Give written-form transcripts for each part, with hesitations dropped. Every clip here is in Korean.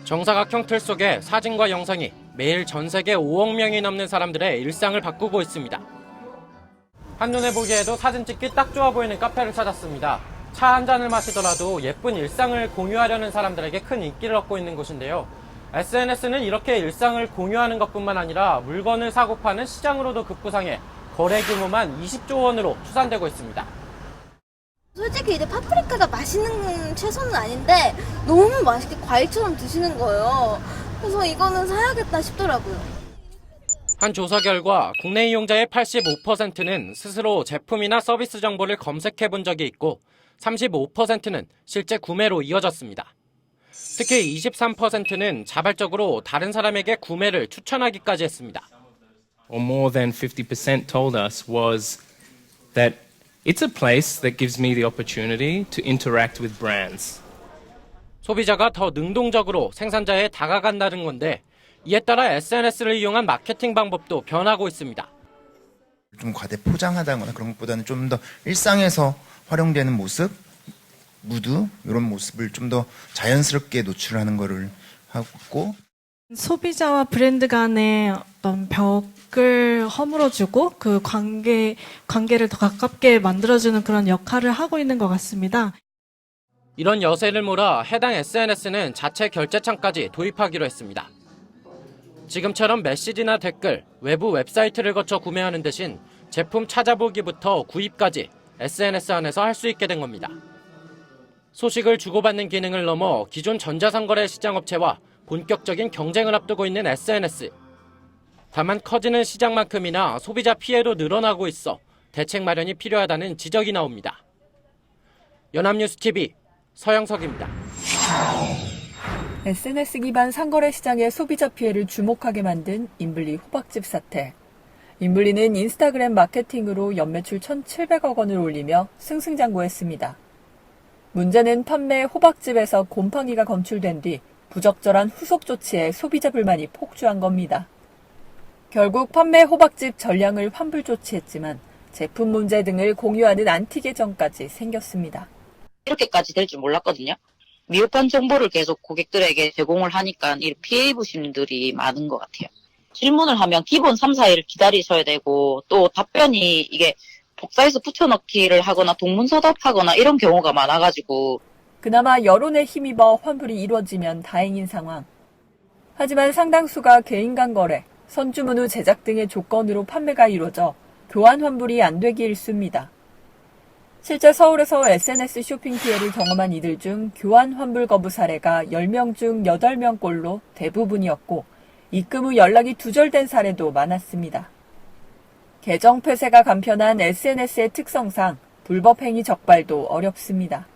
정사각형 틀 속에 사진과 영상이 매일 전 세계 5억 명이 넘는 사람들의 일상을 바꾸고 있습니다. 한눈에 보기에도 사진 찍기 딱 좋아 보이는 카페를 찾았습니다. 차 한 잔을 마시더라도 예쁜 일상을 공유하려는 사람들에게 큰 인기를 얻고 있는 곳인데요. SNS는 이렇게 일상을 공유하는 것뿐만 아니라 물건을 사고 파는 시장으로도 급부상해 거래 규모만 20조 원으로 추산되고 있습니다. 솔직히 이제 파프리카가 맛있는 채소는 아닌데 너무 맛있게 과일처럼 드시는 거예요. 그래서 이거는 사야겠다 싶더라고요. 한 조사 결과 국내 이용자의 85%는 스스로 제품이나 서비스 정보를 검색해 본 적이 있고 35%는 실제 구매로 이어졌습니다. 특히 23%는 자발적으로 다른 사람에게 구매를 추천하기까지 했습니다. Or more than 50% told us was that it's a place that gives me the opportunity to interact with brands. 소비자가 더 능동적으로 생산자에 다가간다는 건데 이에 따라 SNS를 이용한 마케팅 방법도 변하고 있습니다. 좀 과대 포장하다거나 그런 것보다는 좀 더 일상에서 활용되는 모습, 무드 이런 모습을 좀 더 자연스럽게 노출하는 거를 하고 소비자와 브랜드 간의 어떤 벽을 허물어주고 그 관계를 더 가깝게 만들어주는 그런 역할을 하고 있는 것 같습니다. 이런 여세를 몰아 해당 SNS는 자체 결제창까지 도입하기로 했습니다. 지금처럼 메시지나 댓글, 외부 웹사이트를 거쳐 구매하는 대신 제품 찾아보기부터 구입까지 SNS 안에서 할 수 있게 된 겁니다. 소식을 주고받는 기능을 넘어 기존 전자상거래 시장업체와 본격적인 경쟁을 앞두고 있는 SNS. 다만 커지는 시장만큼이나 소비자 피해도 늘어나고 있어 대책 마련이 필요하다는 지적이 나옵니다. 연합뉴스TV 서영석입니다. SNS 기반 상거래 시장의 소비자 피해를 주목하게 만든 인블리 호박즙 사태. 인블리는 인스타그램 마케팅으로 연매출 1,700억 원을 올리며 승승장구했습니다. 문제는 판매 호박즙에서 곰팡이가 검출된 뒤 부적절한 후속 조치에 소비자 불만이 폭주한 겁니다. 결국 판매 호박즙 전량을 환불 조치했지만 제품 문제 등을 공유하는 안티 계정까지 생겼습니다. 이렇게까지 될 줄 몰랐거든요. 미흡한 정보를 계속 고객들에게 제공을 하니까 피해 입으신 분들이 많은 것 같아요. 질문을 하면 기본 3, 4일 기다리셔야 되고 또 답변이 이게 복사해서 붙여넣기를 하거나 동문서답하거나 이런 경우가 많아가지고 그나마 여론에 힘입어 환불이 이루어지면 다행인 상황. 하지만 상당수가 개인 간 거래, 선주문 후 제작 등의 조건으로 판매가 이루어져 교환 환불이 안 되기 일쑤입니다. 실제 서울에서 SNS 쇼핑 피해를 경험한 이들 중 교환 환불 거부 사례가 10명 중 8명꼴로 대부분이었고 입금 후 연락이 두절된 사례도 많았습니다. 계정 폐쇄가 간편한 SNS의 특성상 불법 행위 적발도 어렵습니다.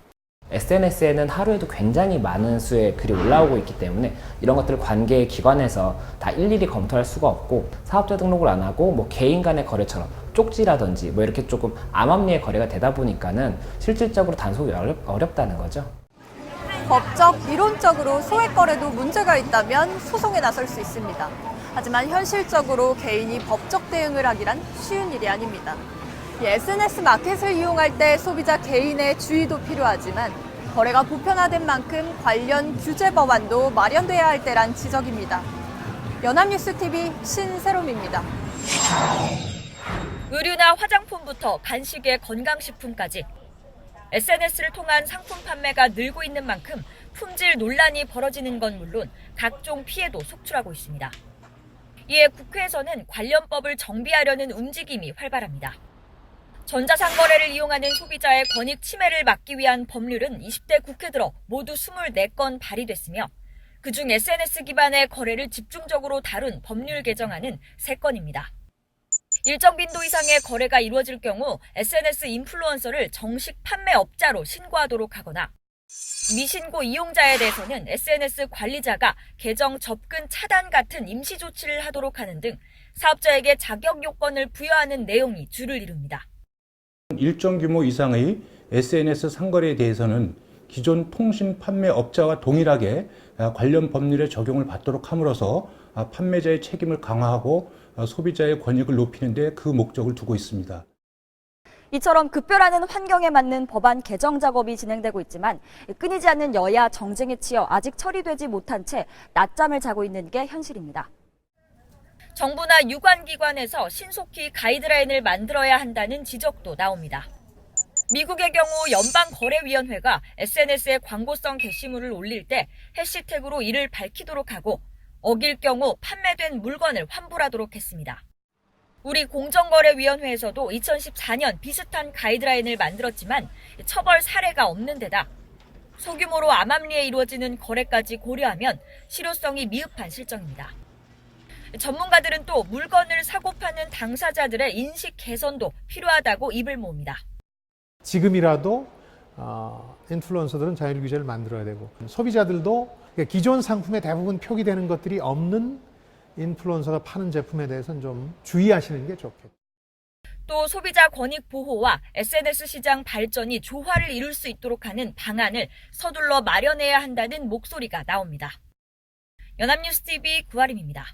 SNS에는 하루에도 굉장히 많은 수의 글이 올라오고 있기 때문에 이런 것들을 관계 기관에서 다 일일이 검토할 수가 없고 사업자 등록을 안 하고 개인 간의 거래처럼 쪽지라든지 이렇게 조금 암암리의 거래가 되다 보니까는 실질적으로 단속이 어렵다는 거죠. 법적, 이론적으로 소액 거래도 문제가 있다면 소송에 나설 수 있습니다. 하지만 현실적으로 개인이 법적 대응을 하기란 쉬운 일이 아닙니다. SNS 마켓을 이용할 때 소비자 개인의 주의도 필요하지만 거래가 보편화된 만큼 관련 규제 법안도 마련돼야 할 때란 지적입니다. 연합뉴스TV 신세롬입니다. 의류나 화장품부터 간식의 건강식품까지 SNS를 통한 상품 판매가 늘고 있는 만큼 품질 논란이 벌어지는 건 물론 각종 피해도 속출하고 있습니다. 이에 국회에서는 관련법을 정비하려는 움직임이 활발합니다. 전자상거래를 이용하는 소비자의 권익 침해를 막기 위한 법률은 20대 국회 들어 모두 24건 발의됐으며 그중 SNS 기반의 거래를 집중적으로 다룬 법률 개정안은 3건입니다. 일정 빈도 이상의 거래가 이루어질 경우 SNS 인플루언서를 정식 판매업자로 신고하도록 하거나 미신고 이용자에 대해서는 SNS 관리자가 계정 접근 차단 같은 임시 조치를 하도록 하는 등 사업자에게 자격 요건을 부여하는 내용이 주를 이룹니다. 일정 규모 이상의 SNS 상거래에 대해서는 기존 통신 판매업자와 동일하게 관련 법률의 적용을 받도록 함으로써 판매자의 책임을 강화하고 소비자의 권익을 높이는 데 그 목적을 두고 있습니다. 이처럼 급변하는 환경에 맞는 법안 개정 작업이 진행되고 있지만 끊이지 않는 여야 정쟁에 치여 아직 처리되지 못한 채 낮잠을 자고 있는 게 현실입니다. 정부나 유관기관에서 신속히 가이드라인을 만들어야 한다는 지적도 나옵니다. 미국의 경우 연방거래위원회가 SNS에 광고성 게시물을 올릴 때 해시태그로 이를 밝히도록 하고 어길 경우 판매된 물건을 환불하도록 했습니다. 우리 공정거래위원회에서도 2014년 비슷한 가이드라인을 만들었지만 처벌 사례가 없는 데다 소규모로 암암리에 이루어지는 거래까지 고려하면 실효성이 미흡한 실정입니다. 전문가들은 또 물건을 사고 파는 당사자들의 인식 개선도 필요하다고 입을 모읍니다. 지금이라도 인플루언서들은 자율 규제를 만들어야 되고 소비자들도 기존 상품에 대부분 표기되는 것들이 없는 인플루언서가 파는 제품에 대해서는 좀 주의하시는 게 좋겠죠. 또 소비자 권익 보호와 SNS 시장 발전이 조화를 이룰 수 있도록 하는 방안을 서둘러 마련해야 한다는 목소리가 나옵니다. 연합뉴스 TV 구아림입니다.